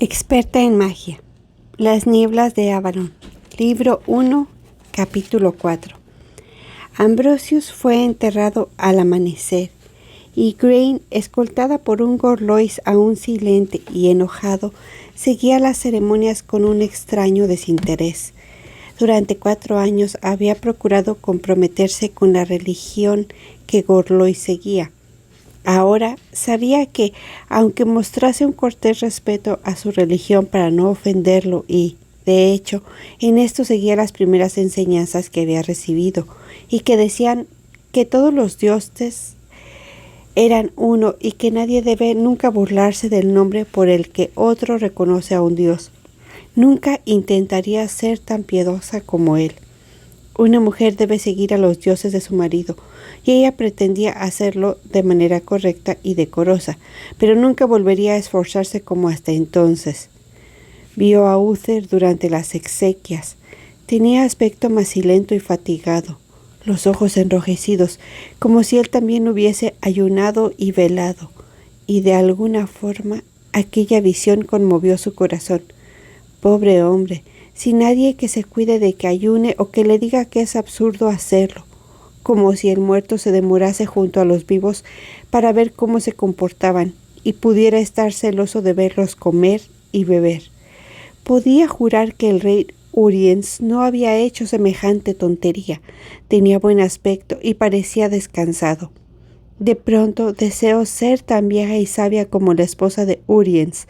Experta en magia. Las nieblas de Avalon. Libro 1, capítulo 4. Ambrosius fue enterrado al amanecer, y Grain, escoltada por un Gorlois aún silente y enojado, seguía las ceremonias con un extraño desinterés. Durante 4 años había procurado comprometerse con la religión que Gorlois seguía. Ahora sabía que, aunque mostrase un cortés respeto a su religión para no ofenderlo y, de hecho, en esto seguía las primeras enseñanzas que había recibido y que decían que todos los dioses eran uno y que nadie debe nunca burlarse del nombre por el que otro reconoce a un dios, nunca intentaría ser tan piedosa como él. Una mujer debe seguir a los dioses de su marido, y ella pretendía hacerlo de manera correcta y decorosa, pero nunca volvería a esforzarse como hasta entonces. Vio a Uther durante las exequias. Tenía aspecto macilento y fatigado, los ojos enrojecidos, como si él también hubiese ayunado y velado, y de alguna forma aquella visión conmovió su corazón. Pobre hombre, sin nadie que se cuide de que ayune o que le diga que es absurdo hacerlo, como si el muerto se demorase junto a los vivos para ver cómo se comportaban y pudiera estar celoso de verlos comer y beber. Podía jurar que el rey Uriens no había hecho semejante tontería. Tenía buen aspecto y parecía descansado. De pronto deseó ser tan vieja y sabia como la esposa de Uriens,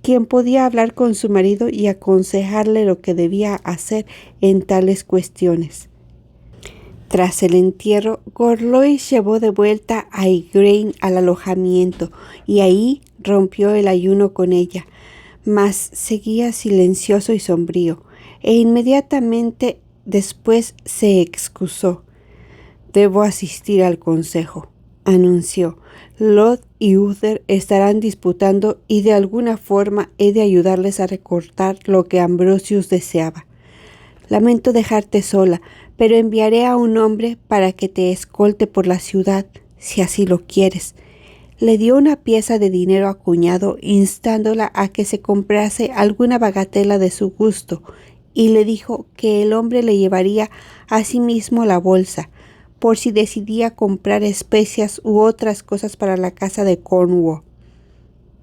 quien podía hablar con su marido y aconsejarle lo que debía hacer en tales cuestiones. Tras el entierro, Gorlois llevó de vuelta a Igraine al alojamiento y ahí rompió el ayuno con ella, mas seguía silencioso y sombrío, e inmediatamente después se excusó. «Debo asistir al consejo», anunció. «Lot y Uther estarán disputando y de alguna forma he de ayudarles a recortar lo que Ambrosius deseaba. Lamento dejarte sola, pero enviaré a un hombre para que te escolte por la ciudad, si así lo quieres». Le dio una pieza de dinero a cuñado, instándola a que se comprase alguna bagatela de su gusto, y le dijo que el hombre le llevaría a sí mismo la bolsa, por si decidía comprar especias u otras cosas para la casa de Cornwall,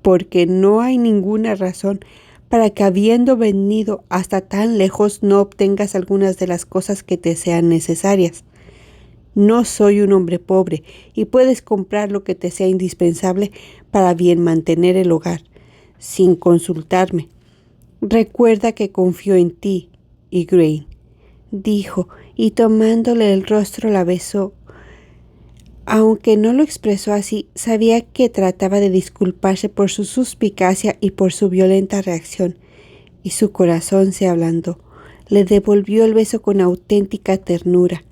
porque no hay ninguna razón para que, habiendo venido hasta tan lejos, no obtengas algunas de las cosas que te sean necesarias. No soy un hombre pobre y puedes comprar lo que te sea indispensable para bien mantener el hogar, sin consultarme. Recuerda que confío en ti, Igraine, dijo, y tomándole el rostro la besó. Aunque no lo expresó así, sabía que trataba de disculparse por su suspicacia y por su violenta reacción, y su corazón se ablandó. Le devolvió el beso con auténtica ternura.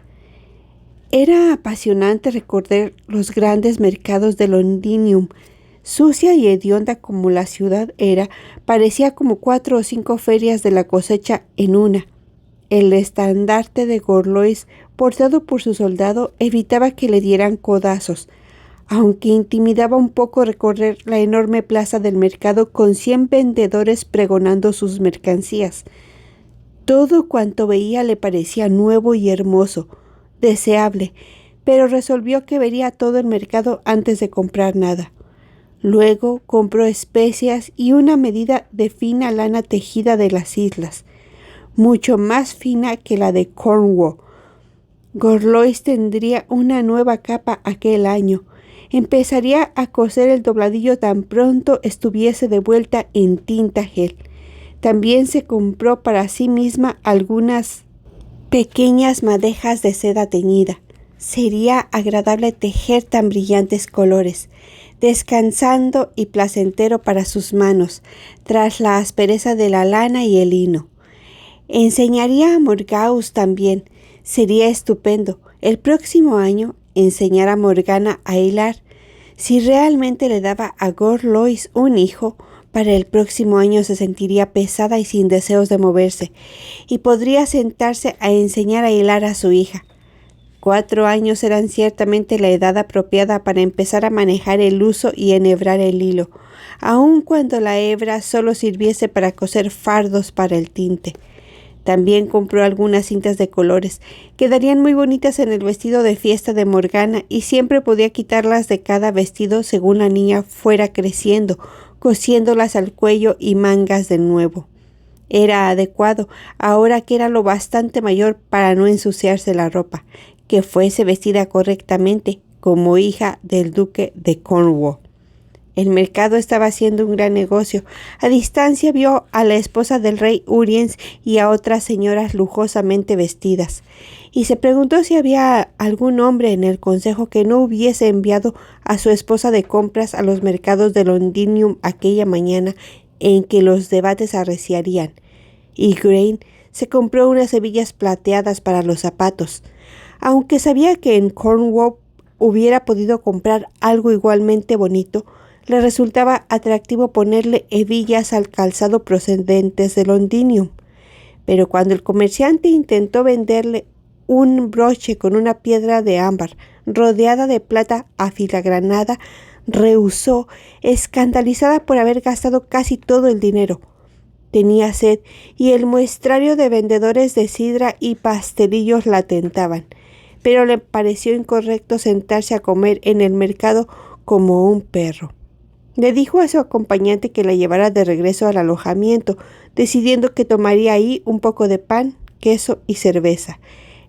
Era apasionante recordar los grandes mercados de Londinium. Sucia y hedionda como la ciudad era, parecía como 4 o 5 ferias de la cosecha en una. El estandarte de Gorlois, portado por su soldado, evitaba que le dieran codazos, aunque intimidaba un poco recorrer la enorme plaza del mercado con 100 vendedores pregonando sus mercancías. Todo cuanto veía le parecía nuevo y hermoso, deseable, pero resolvió que vería todo el mercado antes de comprar nada. Luego compró especias y una medida de fina lana tejida de las islas, mucho más fina que la de Cornwall. Gorlois tendría una nueva capa aquel año. Empezaría a coser el dobladillo tan pronto estuviese de vuelta en Tintagel. También se compró para sí misma algunas pequeñas madejas de seda teñida. Sería agradable tejer tan brillantes colores, descansando y placentero para sus manos, tras la aspereza de la lana y el lino. Enseñaría a Morgause también. Sería estupendo el próximo año enseñar a Morgana a hilar. Si realmente le daba a Gorlois un hijo, para el próximo año se sentiría pesada y sin deseos de moverse, y podría sentarse a enseñar a hilar a su hija. 4 años eran ciertamente la edad apropiada para empezar a manejar el uso y enhebrar el hilo, aun cuando la hebra solo sirviese para coser fardos para el tinte. También compró algunas cintas de colores. Quedarían muy bonitas en el vestido de fiesta de Morgana y siempre podía quitarlas de cada vestido según la niña fuera creciendo, cosiéndolas al cuello y mangas de nuevo. Era adecuado, ahora que era lo bastante mayor para no ensuciarse la ropa, que fuese vestida correctamente como hija del duque de Cornwall. El mercado estaba haciendo un gran negocio. A distancia vio a la esposa del rey Uriens y a otras señoras lujosamente vestidas, y se preguntó si había algún hombre en el consejo que no hubiese enviado a su esposa de compras a los mercados de Londinium aquella mañana en que los debates arreciarían. Y Grain se compró unas hebillas plateadas para los zapatos, aunque sabía que en Cornwall hubiera podido comprar algo igualmente bonito. Le resultaba atractivo ponerle hebillas al calzado procedentes de Londinium. Pero cuando el comerciante intentó venderle un broche con una piedra de ámbar rodeada de plata afilagranada, rehusó, escandalizada por haber gastado casi todo el dinero. Tenía sed y el muestrario de vendedores de sidra y pastelillos la tentaban, pero le pareció incorrecto sentarse a comer en el mercado como un perro. Le dijo a su acompañante que la llevara de regreso al alojamiento, decidiendo que tomaría ahí un poco de pan, queso y cerveza.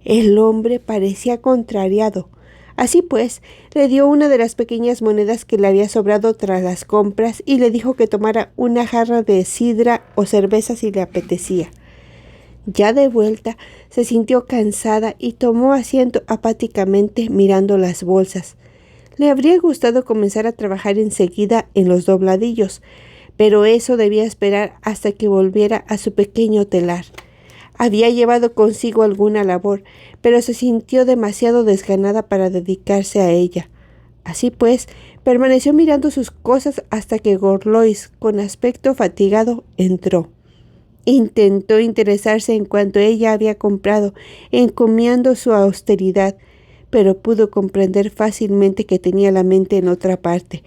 El hombre parecía contrariado. Así pues, le dio una de las pequeñas monedas que le había sobrado tras las compras y le dijo que tomara una jarra de sidra o cerveza si le apetecía. Ya de vuelta, se sintió cansada y tomó asiento apáticamente mirando las bolsas. Le habría gustado comenzar a trabajar enseguida en los dobladillos, pero eso debía esperar hasta que volviera a su pequeño telar. Había llevado consigo alguna labor, pero se sintió demasiado desganada para dedicarse a ella. Así pues, permaneció mirando sus cosas hasta que Gorlois, con aspecto fatigado, entró. Intentó interesarse en cuanto ella había comprado, encomiando su austeridad, pero pudo comprender fácilmente que tenía la mente en otra parte.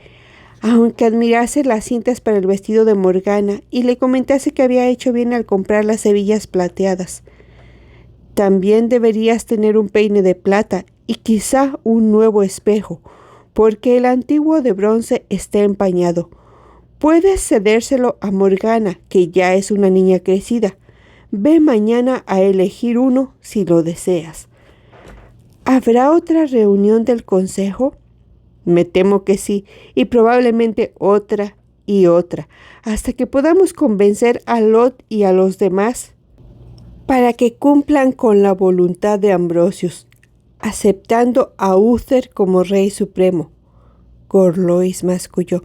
Aunque admirase las cintas para el vestido de Morgana y le comentase que había hecho bien al comprar las hebillas plateadas. También deberías tener un peine de plata y quizá un nuevo espejo, porque el antiguo de bronce está empañado. Puedes cedérselo a Morgana, que ya es una niña crecida. Ve mañana a elegir uno si lo deseas. ¿Habrá otra reunión del consejo? Me temo que sí, y probablemente otra y otra, hasta que podamos convencer a Lot y a los demás para que cumplan con la voluntad de Ambrosius, aceptando a Uther como rey supremo. Gorlois masculló.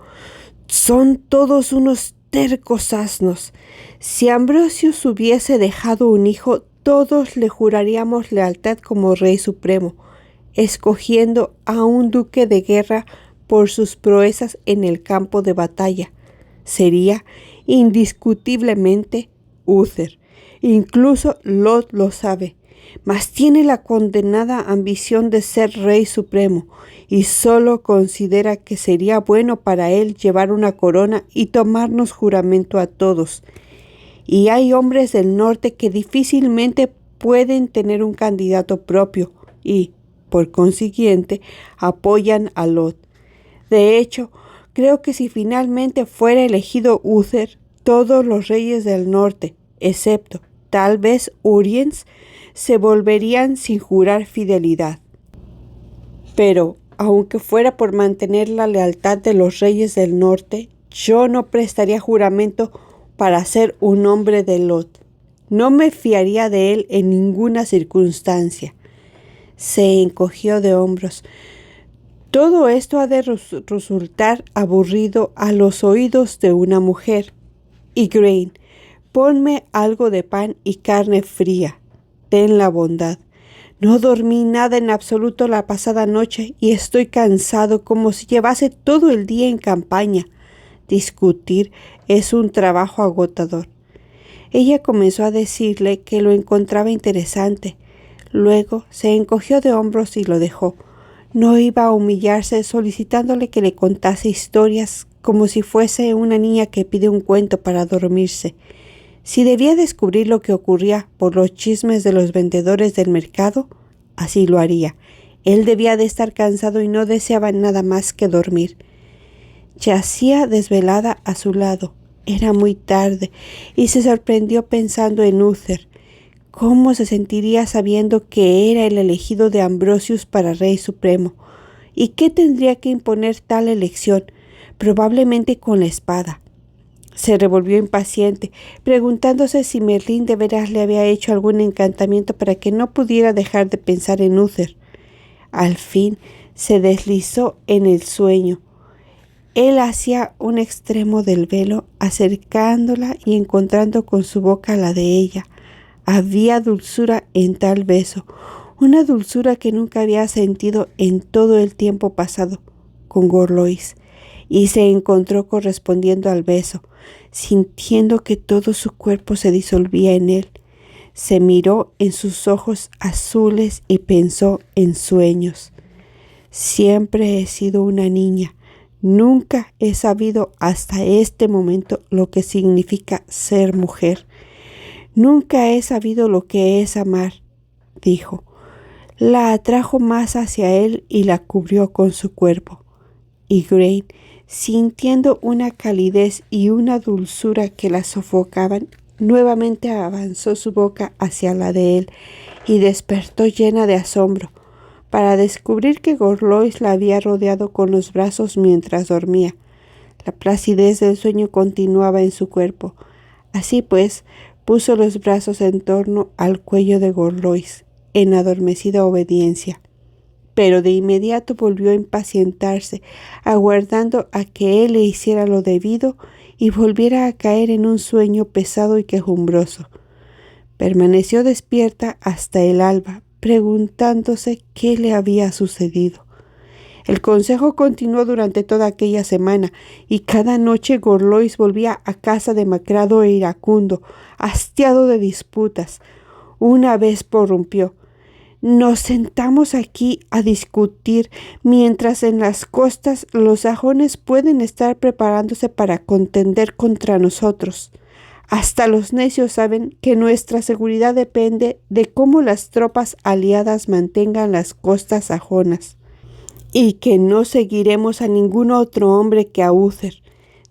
Son todos unos tercos asnos. Si Ambrosius hubiese dejado un hijo, todos le juraríamos lealtad como rey supremo, escogiendo a un duque de guerra por sus proezas en el campo de batalla. Sería indiscutiblemente Uther. Incluso Lot lo sabe, mas tiene la condenada ambición de ser rey supremo y solo considera que sería bueno para él llevar una corona y tomarnos juramento a todos. Y hay hombres del norte que difícilmente pueden tener un candidato propio y, por consiguiente, apoyan a Lot. De hecho, creo que si finalmente fuera elegido Uther, todos los reyes del norte, excepto tal vez Uriens, se volverían sin jurar fidelidad. Pero, aunque fuera por mantener la lealtad de los reyes del norte, yo no prestaría juramento para ser un hombre de Lot. No me fiaría de él en ninguna circunstancia. Se encogió de hombros. Todo esto ha de resultar aburrido a los oídos de una mujer. Y Grain, ponme algo de pan y carne fría. Ten la bondad. No dormí nada en absoluto la pasada noche y estoy cansado como si llevase todo el día en campaña. Discutir es un trabajo agotador. Ella comenzó a decirle que lo encontraba interesante. Luego se encogió de hombros y lo dejó. No iba a humillarse solicitándole que le contase historias como si fuese una niña que pide un cuento para dormirse. Si debía descubrir lo que ocurría por los chismes de los vendedores del mercado, así lo haría. Él debía de estar cansado y no deseaba nada más que dormir. Yacía desvelada a su lado. Era muy tarde y se sorprendió pensando en Uther. ¿Cómo se sentiría sabiendo que era el elegido de Ambrosius para Rey Supremo? ¿Y qué tendría que imponer tal elección? Probablemente con la espada. Se revolvió impaciente, preguntándose si Merlín de veras le había hecho algún encantamiento para que no pudiera dejar de pensar en Uther. Al fin se deslizó en el sueño. Él hacía un extremo del velo, acercándola y encontrando con su boca la de ella. Había dulzura en tal beso, una dulzura que nunca había sentido en todo el tiempo pasado con Gorlois, y se encontró correspondiendo al beso, sintiendo que todo su cuerpo se disolvía en él. Se miró en sus ojos azules y pensó en sueños. Siempre he sido una niña. Nunca he sabido hasta este momento lo que significa ser mujer. Nunca he sabido lo que es amar, dijo. La atrajo más hacia él y la cubrió con su cuerpo. Y Grain, sintiendo una calidez y una dulzura que la sofocaban, nuevamente avanzó su boca hacia la de él y despertó llena de asombro, para descubrir que Gorlois la había rodeado con los brazos mientras dormía. La placidez del sueño continuaba en su cuerpo. Así pues, puso los brazos en torno al cuello de Gorlois, en adormecida obediencia. Pero de inmediato volvió a impacientarse, aguardando a que él le hiciera lo debido y volviera a caer en un sueño pesado y quejumbroso. Permaneció despierta hasta el alba, preguntándose qué le había sucedido. El consejo continuó durante toda aquella semana, y cada noche Gorlois volvía a casa demacrado e iracundo, hastiado de disputas. Una vez prorrumpió: «Nos sentamos aquí a discutir, mientras en las costas los sajones pueden estar preparándose para contender contra nosotros. Hasta los necios saben que nuestra seguridad depende de cómo las tropas aliadas mantengan las costas sajonas, y que no seguiremos a ningún otro hombre que a Uther.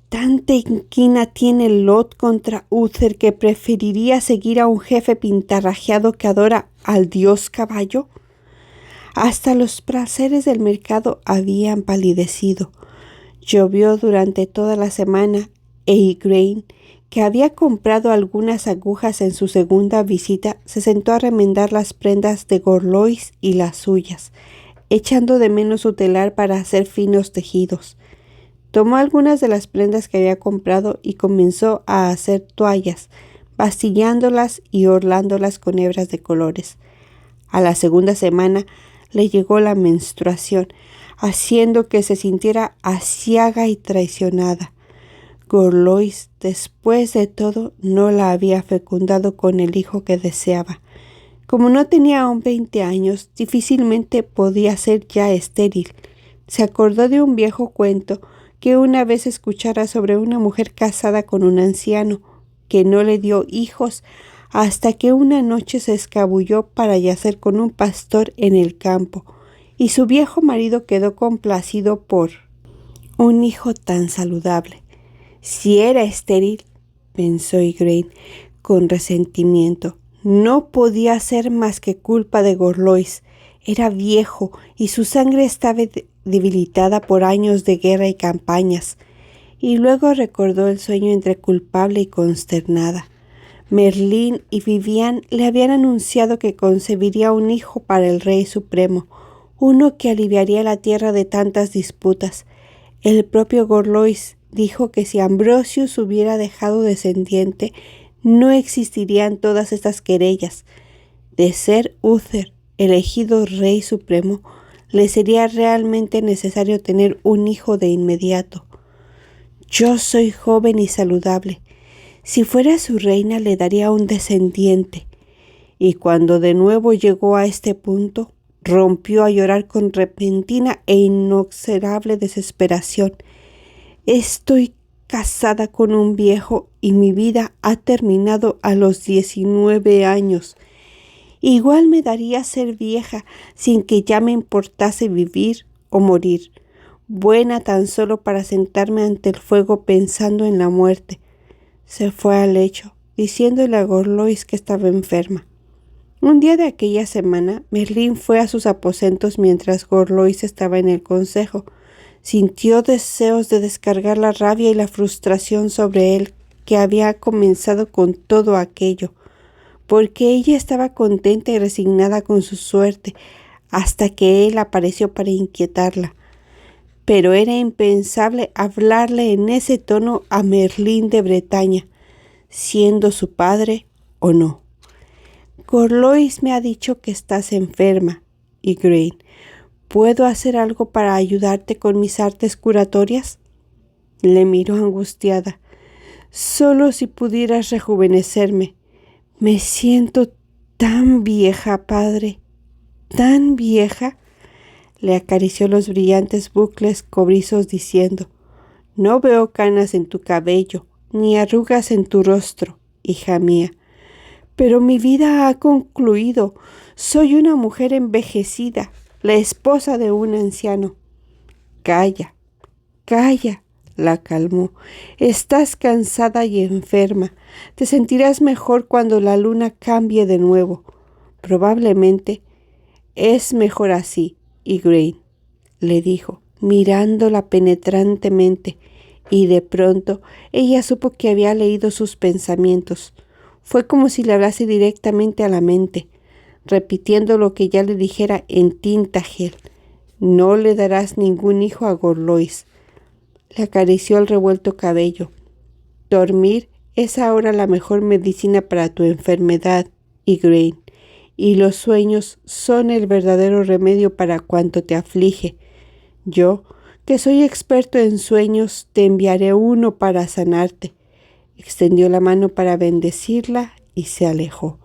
Tanta inquina tiene Lot contra Uther que preferiría seguir a un jefe pintarrajeado que adora al dios caballo». Hasta los placeres del mercado habían palidecido. Llovió durante toda la semana e Grain, que había comprado algunas agujas en su segunda visita, se sentó a remendar las prendas de Gorlois y las suyas, echando de menos su telar para hacer finos tejidos. Tomó algunas de las prendas que había comprado y comenzó a hacer toallas, pastillándolas y orlándolas con hebras de colores. A la segunda semana le llegó la menstruación, haciendo que se sintiera aciaga y traicionada. Gorlois, después de todo, no la había fecundado con el hijo que deseaba. Como no tenía aún 20 años, difícilmente podía ser ya estéril. Se acordó de un viejo cuento que una vez escuchara sobre una mujer casada con un anciano que no le dio hijos hasta que una noche se escabulló para yacer con un pastor en el campo, y su viejo marido quedó complacido por un hijo tan saludable. Si era estéril, pensó Igraine con resentimiento, no podía ser más que culpa de Gorlois. Era viejo y su sangre estaba debilitada por años de guerra y campañas. Y luego recordó el sueño entre culpable y consternada. Merlín y Vivian le habían anunciado que concebiría un hijo para el Rey Supremo, uno que aliviaría la tierra de tantas disputas. El propio Gorlois dijo que si Ambrosius hubiera dejado descendiente, no existirían todas estas querellas. De ser Uther elegido Rey Supremo, le sería realmente necesario tener un hijo de inmediato. Yo soy joven y saludable. Si fuera su reina, le daría un descendiente. y cuando de nuevo llegó a este punto, rompió a llorar con repentina e inexorable desesperación. Estoy casada con un viejo y mi vida ha terminado a los 19 años. Igual me daría ser vieja sin que ya me importase vivir o morir, buena tan solo para sentarme ante el fuego pensando en la muerte. Se fue al lecho, diciéndole a Gorlois que estaba enferma. Un día de aquella semana, Merlín fue a sus aposentos mientras Gorlois estaba en el consejo. Sintió deseos de descargar la rabia y la frustración sobre él que había comenzado con todo aquello, porque ella estaba contenta y resignada con su suerte, hasta que él apareció para inquietarla. Pero era impensable hablarle en ese tono a Merlín de Bretaña, siendo su padre o no. Gorlois me ha dicho que estás enferma, Igraine. ¿Puedo hacer algo para ayudarte con mis artes curatorias? Le miró angustiada. Solo si pudieras rejuvenecerme. Me siento tan vieja, padre, tan vieja. Le acarició los brillantes bucles cobrizos diciendo: no veo canas en tu cabello, ni arrugas en tu rostro, hija mía. Pero mi vida ha concluido. Soy una mujer envejecida, la esposa de un anciano. Calla, calla, la calmó. Estás cansada y enferma. Te sentirás mejor cuando la luna cambie de nuevo. Probablemente es mejor así, Igraine, le dijo, mirándola penetrantemente, y de pronto ella supo que había leído sus pensamientos. Fue como si le hablase directamente a la mente, repitiendo lo que ya le dijera en Tintagel. No le darás ningún hijo a Gorlois. Le acarició el revuelto cabello. Dormir es ahora la mejor medicina para tu enfermedad, Igraine, y los sueños son el verdadero remedio para cuanto te aflige. Yo, que soy experto en sueños, te enviaré uno para sanarte. Extendió la mano para bendecirla y se alejó.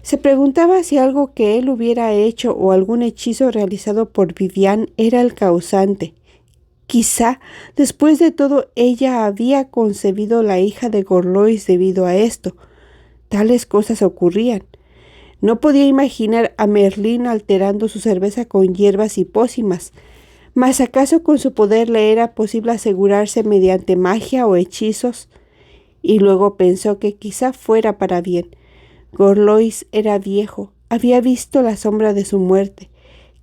Se preguntaba si algo que él hubiera hecho o algún hechizo realizado por Vivian era el causante. Quizá, después de todo, ella había concebido la hija de Gorlois debido a esto. Tales cosas ocurrían. No podía imaginar a Merlín alterando su cerveza con hierbas y pócimas. ¿Mas acaso con su poder le era posible asegurarse mediante magia o hechizos? Y luego pensó que quizá fuera para bien. Gorlois era viejo, había visto la sombra de su muerte.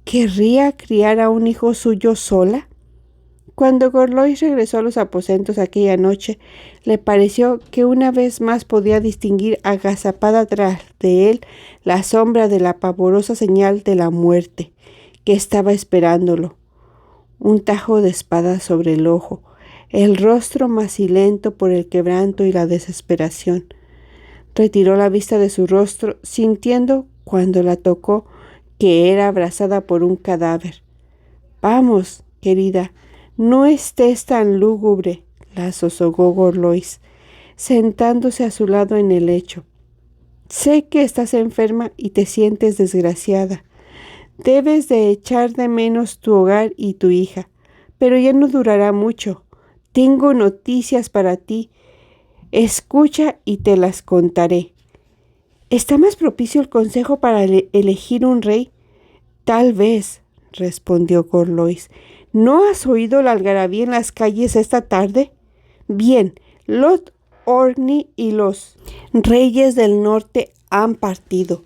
¿Querría criar a un hijo suyo sola? Cuando Gorlois regresó a los aposentos aquella noche, le pareció que una vez más podía distinguir agazapada tras de él la sombra de la pavorosa señal de la muerte que estaba esperándolo. Un tajo de espada sobre el ojo, el rostro macilento por el quebranto y la desesperación. Retiró la vista de su rostro, sintiendo, cuando la tocó, que era abrazada por un cadáver. «Vamos, querida, no estés tan lúgubre», la sosegó Gorlois, sentándose a su lado en el lecho. «Sé que estás enferma y te sientes desgraciada. Debes de echar de menos tu hogar y tu hija, pero ya no durará mucho. Tengo noticias para ti. Escucha y te las contaré». «¿Está más propicio el consejo para elegir un rey?» «Tal vez», respondió Gorlois. «¿No has oído la algarabía en las calles esta tarde? Bien, Lord Orkney y los reyes del norte han partido.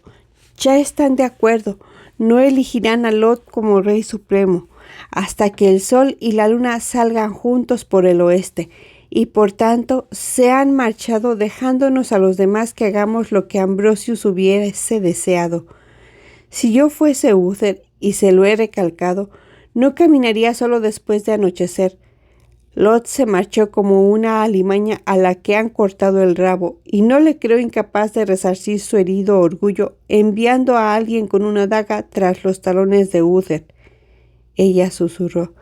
Ya están de acuerdo. No elegirán a Lot como rey supremo hasta que el sol y la luna salgan juntos por el oeste, y por tanto se han marchado dejándonos a los demás que hagamos lo que Ambrosius hubiese deseado. Si yo fuese Uther, y se lo he recalcado, no caminaría solo después de anochecer. Lot se marchó como una alimaña a la que han cortado el rabo, y no le creo incapaz de resarcir su herido orgullo enviando a alguien con una daga tras los talones de Uther. Ella susurró.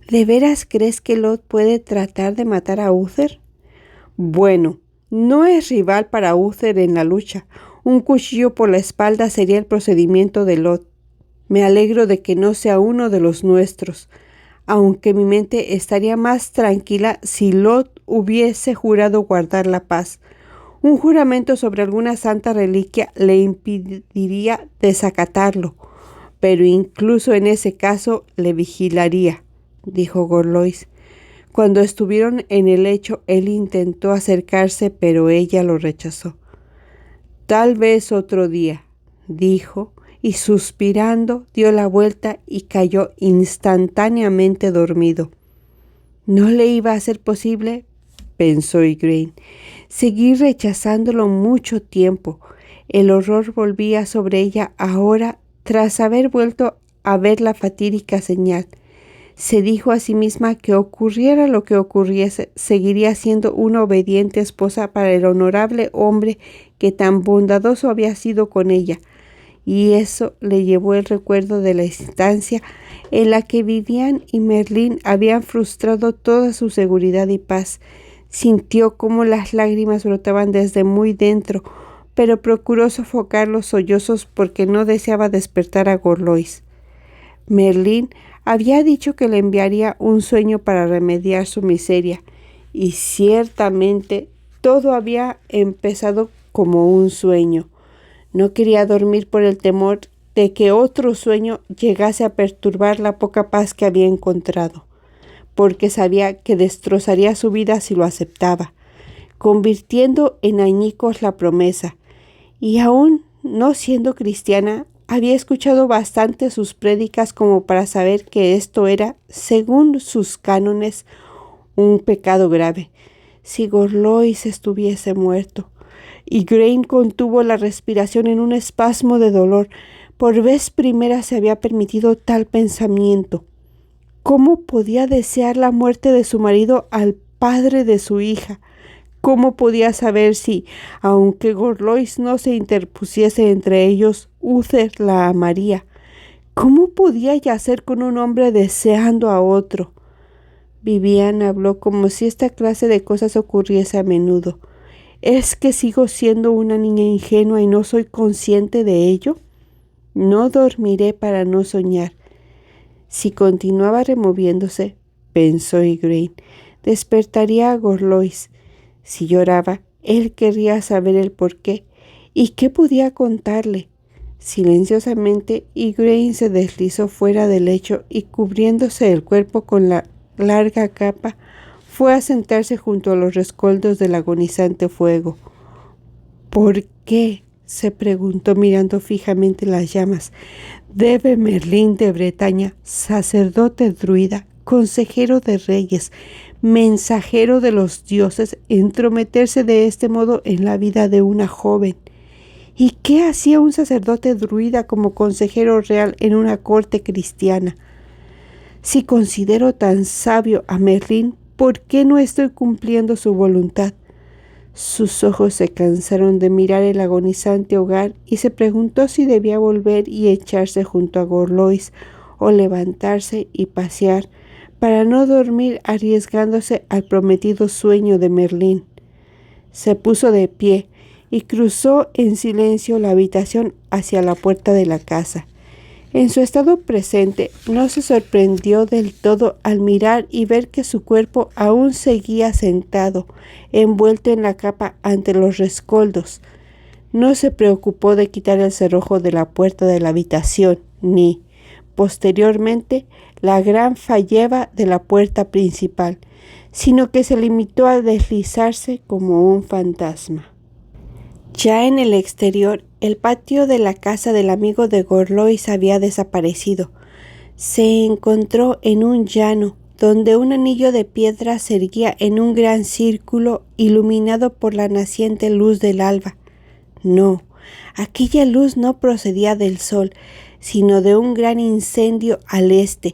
¿De veras crees que Lot puede tratar de matar a Uther? Bueno, no es rival para Uther en la lucha. Un cuchillo por la espalda sería el procedimiento de Lot. Me alegro de que no sea uno de los nuestros, aunque mi mente estaría más tranquila si Lot hubiese jurado guardar la paz. Un juramento sobre alguna santa reliquia le impediría desacatarlo, pero incluso en ese caso le vigilaría, dijo Gorlois. Cuando estuvieron en el lecho, él intentó acercarse, pero ella lo rechazó. Tal vez otro día, dijo, y suspirando dio la vuelta y cayó instantáneamente dormido. No le iba a ser posible, pensó Igraine, seguir rechazándolo mucho tiempo. El horror volvía sobre ella ahora tras haber vuelto a ver la fatídica señal. Se dijo a sí misma que ocurriera lo que ocurriese, seguiría siendo una obediente esposa para el honorable hombre que tan bondadoso había sido con ella, y eso le llevó el recuerdo de la instancia en la que Vivian y Merlín habían frustrado toda su seguridad y paz. Sintió cómo las lágrimas brotaban desde muy dentro, pero procuró sofocar los sollozos porque no deseaba despertar a Gorlois. Merlín había dicho que le enviaría un sueño para remediar su miseria, y ciertamente todo había empezado como un sueño. No quería dormir por el temor de que otro sueño llegase a perturbar la poca paz que había encontrado, porque sabía que destrozaría su vida si lo aceptaba, convirtiendo en añicos la promesa, y aún no siendo cristiana, había escuchado bastante sus prédicas como para saber que esto era, según sus cánones, un pecado grave. Si Gorlois estuviese muerto. Igraine contuvo la respiración en un espasmo de dolor. Por vez primera se había permitido tal pensamiento. ¿Cómo podía desear la muerte de su marido al padre de su hija? ¿Cómo podía saber si, aunque Gorlois no se interpusiese entre ellos, Uther la amaría? ¿Cómo podía yacer con un hombre deseando a otro? Vivian habló como si esta clase de cosas ocurriese a menudo. ¿Es que sigo siendo una niña ingenua y no soy consciente de ello? No dormiré para no soñar. Si continuaba removiéndose, pensó Igraine, despertaría a Gorlois. Si lloraba, él querría saber el porqué y qué podía contarle. Silenciosamente, Igraine se deslizó fuera del lecho y, cubriéndose el cuerpo con la larga capa, fue a sentarse junto a los rescoldos del agonizante fuego. ¿Por qué?, se preguntó mirando fijamente las llamas. ¿Debe Merlín de Bretaña, sacerdote druida, consejero de reyes, mensajero de los dioses, entrometerse de este modo en la vida de una joven? ¿Y qué hacía un sacerdote druida como consejero real en una corte cristiana? Si considero tan sabio a Merlín, ¿por qué no estoy cumpliendo su voluntad? Sus ojos se cansaron de mirar el agonizante hogar y se preguntó si debía volver y echarse junto a Gorlois o levantarse y pasear para no dormir arriesgándose al prometido sueño de Merlín. Se puso de pie y cruzó en silencio la habitación hacia la puerta de la casa. En su estado presente, no se sorprendió del todo al mirar y ver que su cuerpo aún seguía sentado, envuelto en la capa ante los rescoldos. No se preocupó de quitar el cerrojo de la puerta de la habitación, ni, posteriormente, la gran falleba de la puerta principal, sino que se limitó a deslizarse como un fantasma. Ya en el exterior, el patio de la casa del amigo de Gorlois había desaparecido. Se encontró en un llano, donde un anillo de piedra se erguía en un gran círculo iluminado por la naciente luz del alba. No, aquella luz no procedía del sol, sino de un gran incendio al este,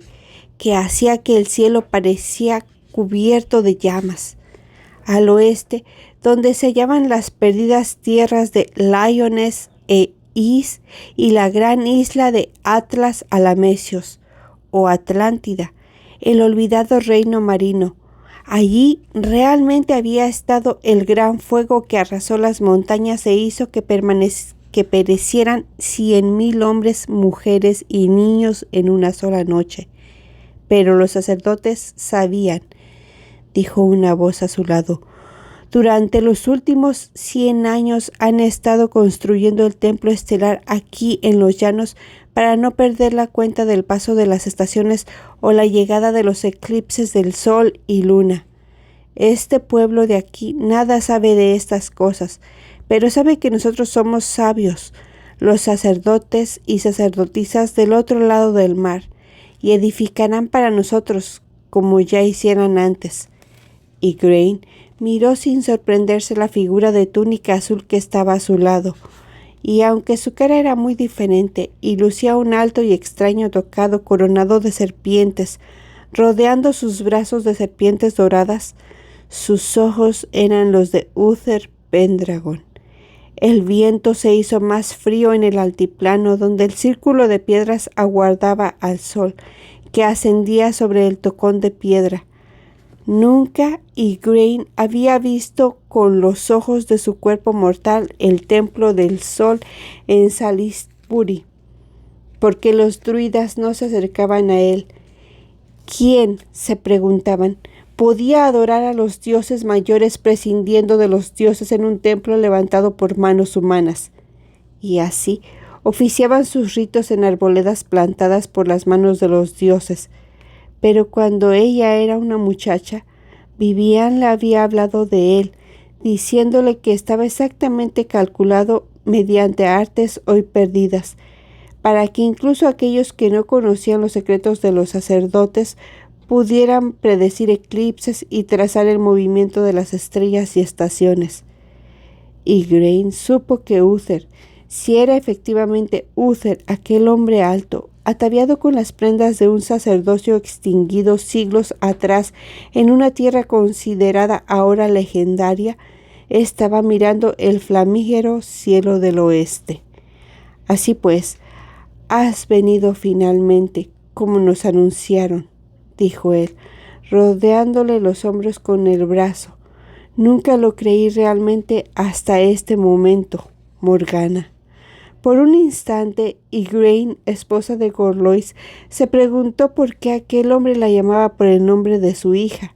que hacía que el cielo parecía cubierto de llamas. Al oeste, donde se hallaban las perdidas tierras de Lyonesse e Is y la gran isla de Atlas Alamecios, o Atlántida, el olvidado reino marino. Allí realmente había estado el gran fuego que arrasó las montañas e hizo que que perecieran 100,000 hombres, mujeres y niños en una sola noche. Pero los sacerdotes sabían, dijo una voz a su lado. Durante los últimos 100 años han estado construyendo el templo estelar aquí en los llanos para no perder la cuenta del paso de las estaciones o la llegada de los eclipses del sol y luna. Este pueblo de aquí nada sabe de estas cosas, pero sabe que nosotros somos sabios, los sacerdotes y sacerdotisas del otro lado del mar, y edificarán para nosotros como ya hicieran antes. Y Grain miró sin sorprenderse la figura de túnica azul que estaba a su lado, y aunque su cara era muy diferente y lucía un alto y extraño tocado coronado de serpientes, rodeando sus brazos de serpientes doradas, sus ojos eran los de Uther Pendragon. El viento se hizo más frío en el altiplano donde el círculo de piedras aguardaba al sol, que ascendía sobre el tocón de piedra. Nunca Igraine había visto con los ojos de su cuerpo mortal el templo del sol en Salisbury, porque los druidas no se acercaban a él. ¿Quién, se preguntaban, podía adorar a los dioses mayores prescindiendo de los dioses en un templo levantado por manos humanas? Y así oficiaban sus ritos en arboledas plantadas por las manos de los dioses. Pero cuando ella era una muchacha, Vivian le había hablado de él, diciéndole que estaba exactamente calculado mediante artes hoy perdidas, para que incluso aquellos que no conocían los secretos de los sacerdotes pudieran predecir eclipses y trazar el movimiento de las estrellas y estaciones. Igraine supo que Uther, si era efectivamente Uther, aquel hombre alto, ataviado con las prendas de un sacerdocio extinguido siglos atrás en una tierra considerada ahora legendaria, estaba mirando el flamígero cielo del oeste. Así pues, has venido finalmente, como nos anunciaron, dijo él, rodeándole los hombros con el brazo. Nunca lo creí realmente hasta este momento, Morgana. Por un instante, Igraine, esposa de Gorlois, se preguntó por qué aquel hombre la llamaba por el nombre de su hija.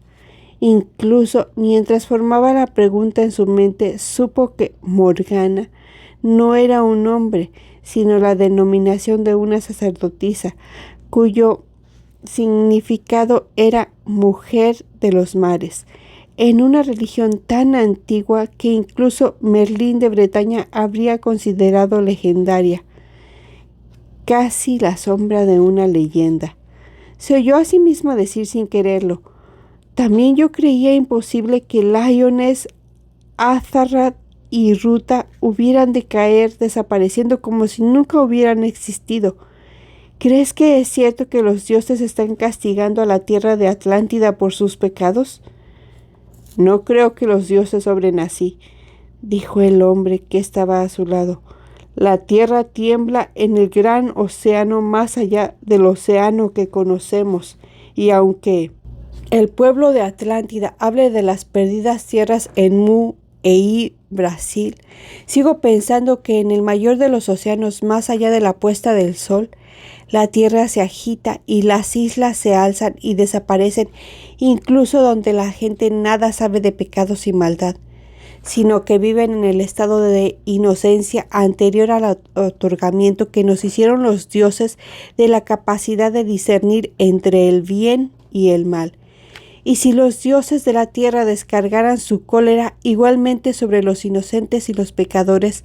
Incluso mientras formaba la pregunta en su mente, supo que Morgana no era un nombre, sino la denominación de una sacerdotisa, cuyo significado era mujer de los mares, en una religión tan antigua que incluso Merlín de Bretaña habría considerado legendaria, casi la sombra de una leyenda. Se oyó a sí misma decir sin quererlo: también yo creía imposible que Lyonesse, Atharad y Ruta hubieran de caer desapareciendo como si nunca hubieran existido. ¿Crees que es cierto que los dioses están castigando a la tierra de Atlántida por sus pecados? No creo que los dioses obren así, dijo el hombre que estaba a su lado. La tierra tiembla en el gran océano más allá del océano que conocemos, y aunque el pueblo de Atlántida hable de las perdidas tierras en Mu e Brasil, sigo pensando que en el mayor de los océanos más allá de la puesta del sol, la tierra se agita y las islas se alzan y desaparecen, incluso donde la gente nada sabe de pecados y maldad, sino que viven en el estado de inocencia anterior al otorgamiento que nos hicieron los dioses de la capacidad de discernir entre el bien y el mal. Y si los dioses de la tierra descargaran su cólera igualmente sobre los inocentes y los pecadores,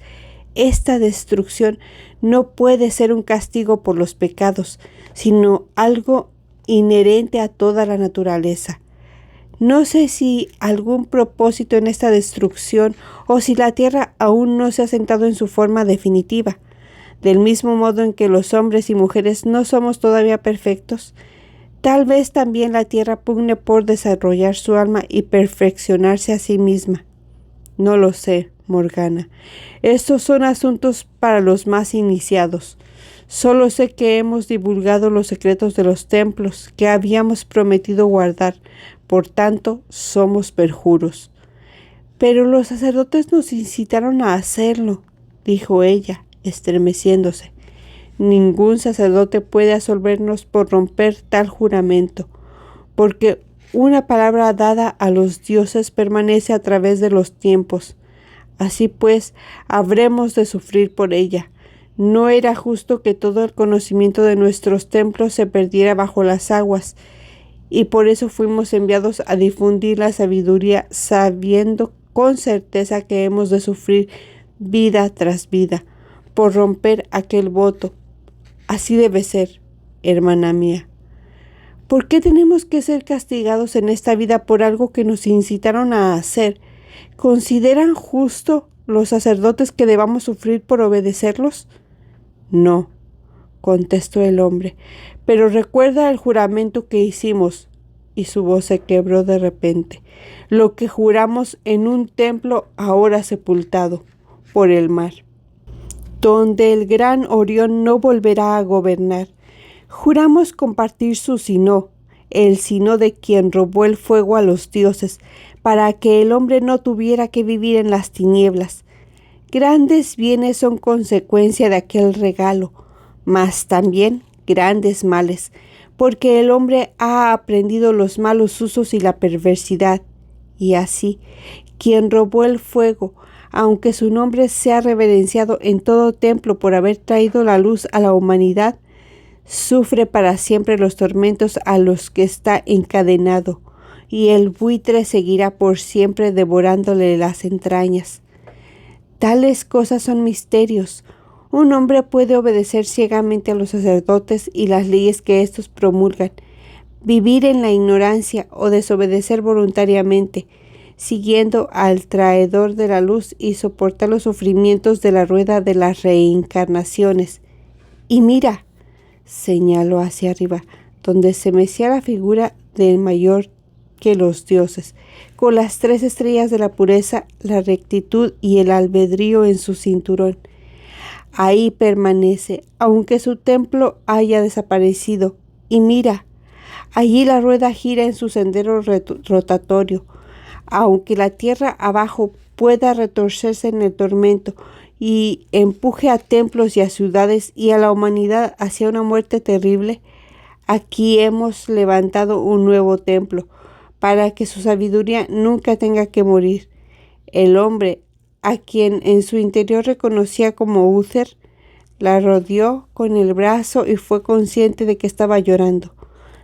esta destrucción no puede ser un castigo por los pecados, sino algo inherente a toda la naturaleza. No sé si algún propósito en esta destrucción o si la tierra aún no se ha sentado en su forma definitiva. Del mismo modo en que los hombres y mujeres no somos todavía perfectos, tal vez también la tierra pugne por desarrollar su alma y perfeccionarse a sí misma. No lo sé, Morgana. Estos son asuntos para los más iniciados. Solo sé que hemos divulgado los secretos de los templos que habíamos prometido guardar. Por tanto, somos perjuros. Pero los sacerdotes nos incitaron a hacerlo, dijo ella, estremeciéndose. Ningún sacerdote puede absolvernos por romper tal juramento, porque una palabra dada a los dioses permanece a través de los tiempos. Así pues, habremos de sufrir por ella. No era justo que todo el conocimiento de nuestros templos se perdiera bajo las aguas, y por eso fuimos enviados a difundir la sabiduría, sabiendo con certeza que hemos de sufrir vida tras vida, por romper aquel voto. Así debe ser, hermana mía. ¿Por qué tenemos que ser castigados en esta vida por algo que nos incitaron a hacer? ¿Consideran justo los sacerdotes que debamos sufrir por obedecerlos? No, contestó el hombre, pero recuerda el juramento que hicimos. Y su voz se quebró de repente. Lo que juramos en un templo ahora sepultado por el mar, donde el gran Orión no volverá a gobernar. Juramos compartir su sino, el sino de quien robó el fuego a los dioses, para que el hombre no tuviera que vivir en las tinieblas. Grandes bienes son consecuencia de aquel regalo, mas también grandes males, porque el hombre ha aprendido los malos usos y la perversidad. Y así, quien robó el fuego, aunque su nombre sea reverenciado en todo templo por haber traído la luz a la humanidad, sufre para siempre los tormentos a los que está encadenado, y el buitre seguirá por siempre devorándole las entrañas. Tales cosas son misterios. Un hombre puede obedecer ciegamente a los sacerdotes y las leyes que éstos promulgan, vivir en la ignorancia o desobedecer voluntariamente, siguiendo al traidor de la luz y soportar los sufrimientos de la rueda de las reencarnaciones. Y mira, señaló hacia arriba, donde se mecía la figura del mayor que los dioses, con las 3 estrellas de la pureza, la rectitud y el albedrío en su cinturón. Ahí permanece, aunque su templo haya desaparecido. Y mira, allí la rueda gira en su sendero rotatorio, aunque la tierra abajo pueda retorcerse en el tormento y empuje a templos y a ciudades y a la humanidad hacia una muerte terrible. Aquí hemos levantado un nuevo templo, para que su sabiduría nunca tenga que morir. El hombre, a quien en su interior reconocía como Úther, la rodeó con el brazo y fue consciente de que estaba llorando.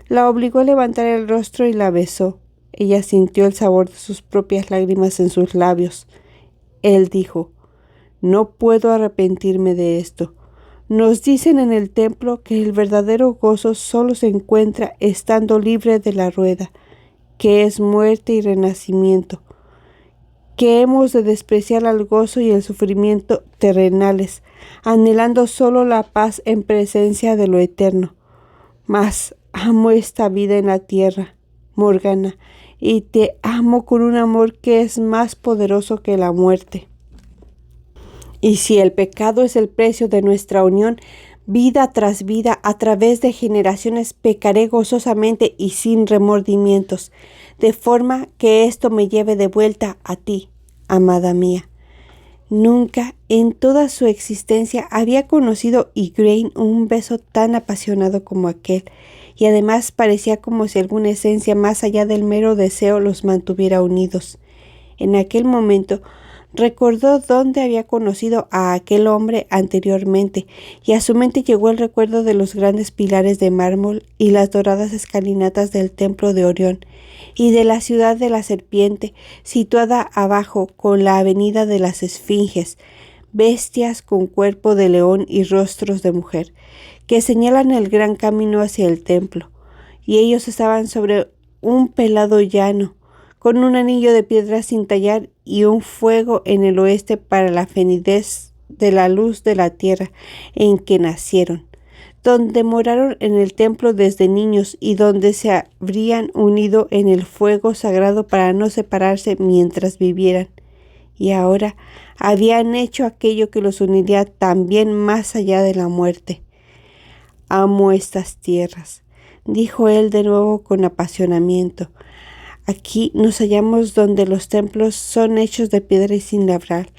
La obligó a levantar el rostro y la besó. Ella sintió el sabor de sus propias lágrimas en sus labios. Él dijo: «No puedo arrepentirme de esto. Nos dicen en el templo que el verdadero gozo solo se encuentra estando libre de la rueda, que es muerte y renacimiento, que hemos de despreciar el gozo y el sufrimiento terrenales, anhelando solo la paz en presencia de lo eterno. Mas amo esta vida en la tierra, Morgana, y te amo con un amor que es más poderoso que la muerte. Y si el pecado es el precio de nuestra unión, vida tras vida, a través de generaciones, pecaré gozosamente y sin remordimientos, de forma que esto me lleve de vuelta a ti, amada mía». Nunca en toda su existencia había conocido Igraine un beso tan apasionado como aquel, y además parecía como si alguna esencia más allá del mero deseo los mantuviera unidos. En aquel momento recordó dónde había conocido a aquel hombre anteriormente, y a su mente llegó el recuerdo de los grandes pilares de mármol y las doradas escalinatas del templo de Orión, y de la ciudad de la serpiente, situada abajo con la avenida de las esfinges, bestias con cuerpo de león y rostros de mujer, que señalan el gran camino hacia el templo, y ellos estaban sobre un pelado llano, con un anillo de piedra sin tallar y un fuego en el oeste para la fenidez de la luz de la tierra en que nacieron, donde moraron en el templo desde niños y donde se habrían unido en el fuego sagrado para no separarse mientras vivieran. Y ahora habían hecho aquello que los uniría también más allá de la muerte. «Amo estas tierras», dijo él de nuevo con apasionamiento. «Aquí nos hallamos donde los templos son hechos de piedra y sin labrar,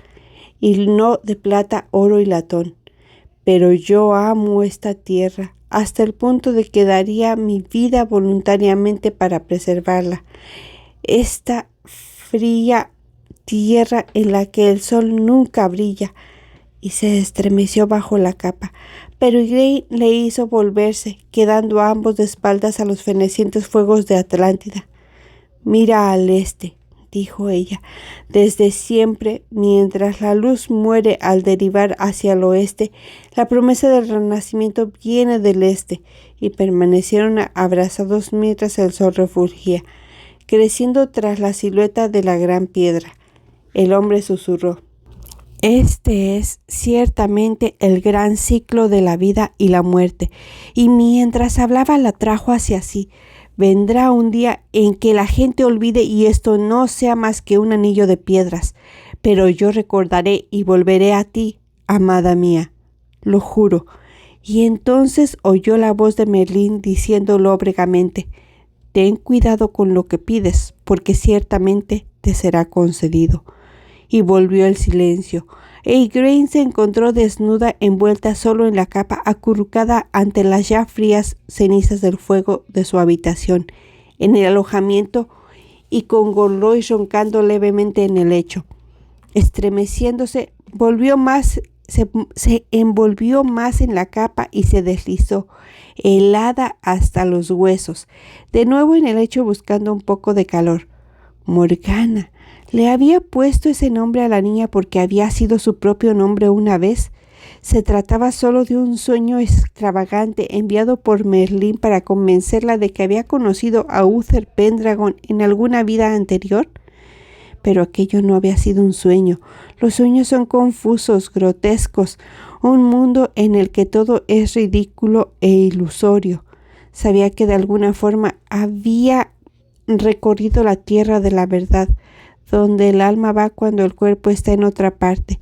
y no de plata, oro y latón. Pero yo amo esta tierra hasta el punto de que daría mi vida voluntariamente para preservarla. Esta fría tierra en la que el sol nunca brilla. Y se estremeció bajo la capa, pero Igraine le hizo volverse, quedando ambos de espaldas a los fenecientes fuegos de Atlántida. «Mira al este», dijo ella. «Desde siempre, mientras la luz muere al derivar hacia el oeste, la promesa del renacimiento viene del este», y permanecieron abrazados mientras el sol refulgía, creciendo tras la silueta de la gran piedra. El hombre susurró: «Este es ciertamente el gran ciclo de la vida y la muerte», y mientras hablaba la trajo hacia sí. «Vendrá un día en que la gente olvide y esto no sea más que un anillo de piedras, pero yo recordaré y volveré a ti, amada mía, lo juro». Y entonces oyó la voz de Merlín diciendo lóbregamente: «Ten cuidado con lo que pides, porque ciertamente te será concedido». Y volvió el silencio. Igraine se encontró desnuda, envuelta solo en la capa, acurrucada ante las ya frías cenizas del fuego de su habitación, en el alojamiento, y con Gorlois roncando levemente en el lecho. Estremeciéndose, se envolvió más en la capa y se deslizó, helada hasta los huesos, de nuevo en el lecho buscando un poco de calor. Morgana. ¿Le había puesto ese nombre a la niña porque había sido su propio nombre una vez? ¿Se trataba solo de un sueño extravagante enviado por Merlín para convencerla de que había conocido a Uther Pendragon en alguna vida anterior? Pero aquello no había sido un sueño. Los sueños son confusos, grotescos, un mundo en el que todo es ridículo e ilusorio. Sabía que de alguna forma había recorrido la tierra de la verdad, donde el alma va cuando el cuerpo está en otra parte,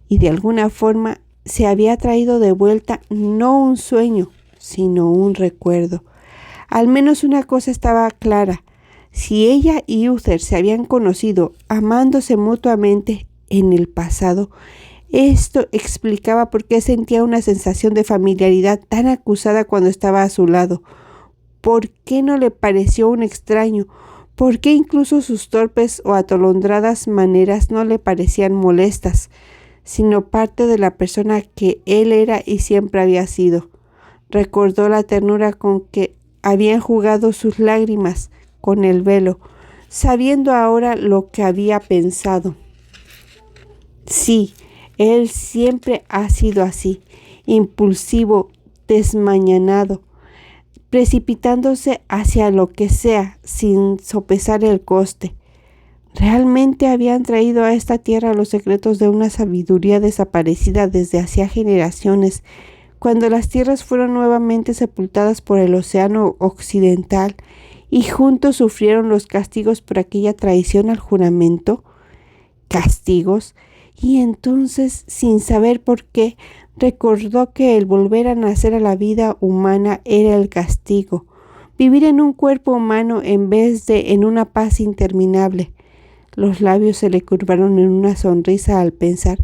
y de alguna forma se había traído de vuelta no un sueño, sino un recuerdo. Al menos una cosa estaba clara: si ella y Uther se habían conocido amándose mutuamente en el pasado, esto explicaba por qué sentía una sensación de familiaridad tan acusada cuando estaba a su lado. ¿Por qué no le pareció un extraño? ¿Por qué incluso sus torpes o atolondradas maneras no le parecían molestas, sino parte de la persona que él era y siempre había sido? Recordó la ternura con que habían jugado sus lágrimas con el velo, sabiendo ahora lo que había pensado. Sí, él siempre ha sido así, impulsivo, desmañanado, precipitándose hacia lo que sea sin sopesar el coste. ¿Realmente habían traído a esta tierra los secretos de una sabiduría desaparecida desde hacía generaciones, cuando las tierras fueron nuevamente sepultadas por el océano occidental y juntos sufrieron los castigos por aquella traición al juramento? ¿Castigos? Y entonces, sin saber por qué, recordó que el volver a nacer a la vida humana era el castigo, vivir en un cuerpo humano en vez de en una paz interminable. Los labios se le curvaron en una sonrisa al pensar: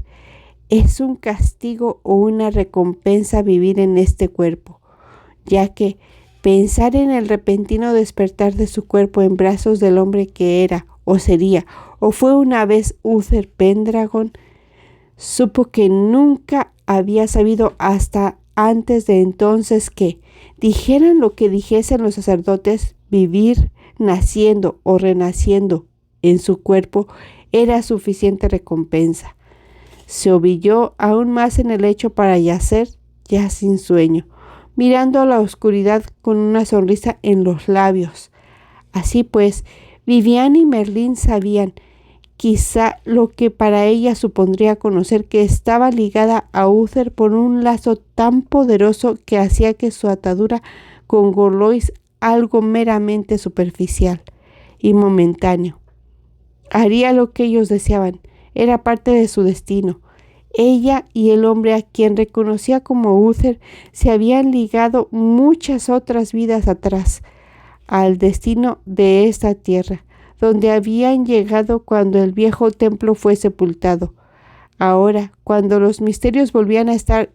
¿es un castigo o una recompensa vivir en este cuerpo? Ya que pensar en el repentino despertar de su cuerpo en brazos del hombre que era, o sería, o fue una vez Uther Pendragon, supo que nunca había sabido hasta antes de entonces que, dijeran lo que dijesen los sacerdotes, vivir naciendo o renaciendo en su cuerpo era suficiente recompensa. Se ovilló aún más en el lecho para yacer, ya sin sueño, mirando a la oscuridad con una sonrisa en los labios. Así pues, Viviane y Merlín sabían, quizá lo que para ella supondría conocer que estaba ligada a Uther por un lazo tan poderoso que hacía que su atadura con Gorlois algo meramente superficial y momentáneo. Haría lo que ellos deseaban, era parte de su destino. Ella y el hombre a quien reconocía como Uther se habían ligado muchas otras vidas atrás al destino de esta tierra, donde habían llegado cuando el viejo templo fue sepultado. Ahora, cuando los misterios volvían a estar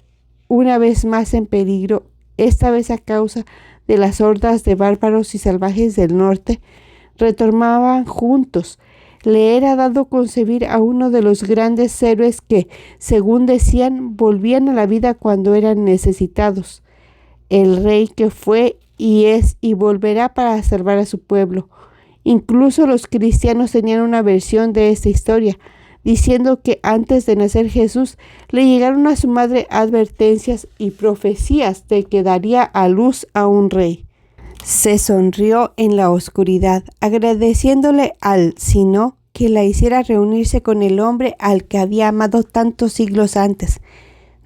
una vez más en peligro, esta vez a causa de las hordas de bárbaros y salvajes del norte, retornaban juntos. Le era dado concebir a uno de los grandes héroes que, según decían, volvían a la vida cuando eran necesitados. El rey que fue y es y volverá para salvar a su pueblo. Incluso los cristianos tenían una versión de esta historia, diciendo que antes de nacer Jesús le llegaron a su madre advertencias y profecías de que daría a luz a un rey. Se sonrió en la oscuridad, agradeciéndole al Sino que la hiciera reunirse con el hombre al que había amado tantos siglos antes.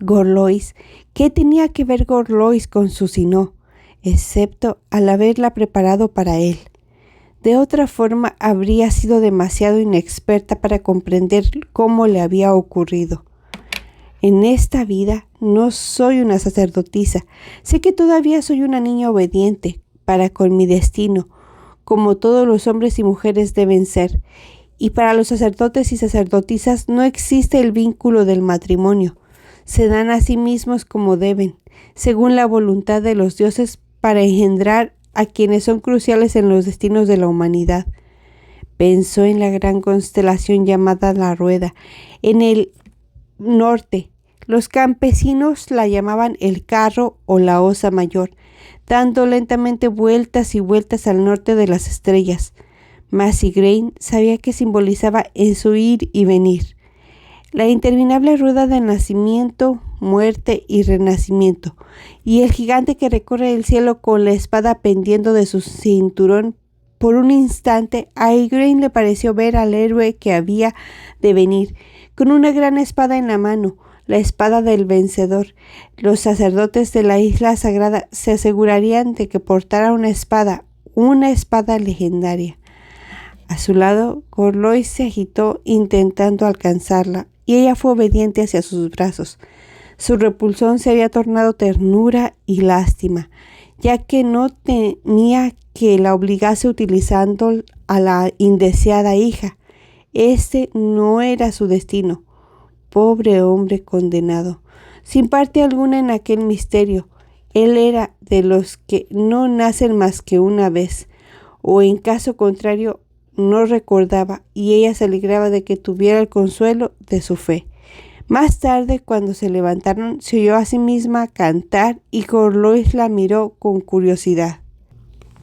Gorlois, ¿qué tenía que ver Gorlois con su Sino, excepto al haberla preparado para él? De otra forma, habría sido demasiado inexperta para comprender cómo le había ocurrido. En esta vida no soy una sacerdotisa. Sé que todavía soy una niña obediente para con mi destino, como todos los hombres y mujeres deben ser. Y para los sacerdotes y sacerdotisas no existe el vínculo del matrimonio. Se dan a sí mismos como deben, según la voluntad de los dioses, para engendrar a quienes son cruciales en los destinos de la humanidad. Pensó en la gran constelación llamada la Rueda. En el norte, los campesinos la llamaban el Carro o la Osa Mayor, dando lentamente vueltas y vueltas al norte de las estrellas. Macy Grain sabía que simbolizaba en su ir y venir la interminable rueda de nacimiento, muerte y renacimiento, y el gigante que recorre el cielo con la espada pendiendo de su cinturón. Por un instante a Igraine le pareció ver al héroe que había de venir, con una gran espada en la mano, la espada del vencedor. Los sacerdotes de la isla sagrada se asegurarían de que portara una espada legendaria. A su lado, Gorlois se agitó intentando alcanzarla, y ella fue obediente hacia sus brazos. Su repulsión se había tornado ternura y lástima, ya que no temía que la obligase utilizando a la indeseada hija. Este no era su destino. Pobre hombre condenado, sin parte alguna en aquel misterio. Él era de los que no nacen más que una vez, o en caso contrario, no recordaba, y ella se alegraba de que tuviera el consuelo de su fe. Más tarde, cuando se levantaron, se oyó a sí misma cantar y Gorlois la miró con curiosidad.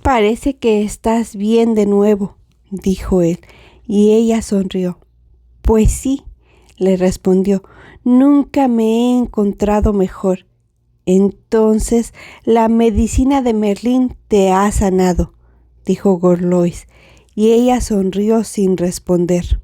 «Parece que estás bien de nuevo», dijo él, y ella sonrió. «Pues sí», le respondió, «nunca me he encontrado mejor». «Entonces, la medicina de Merlín te ha sanado», dijo Gorlois, y ella sonrió sin responder.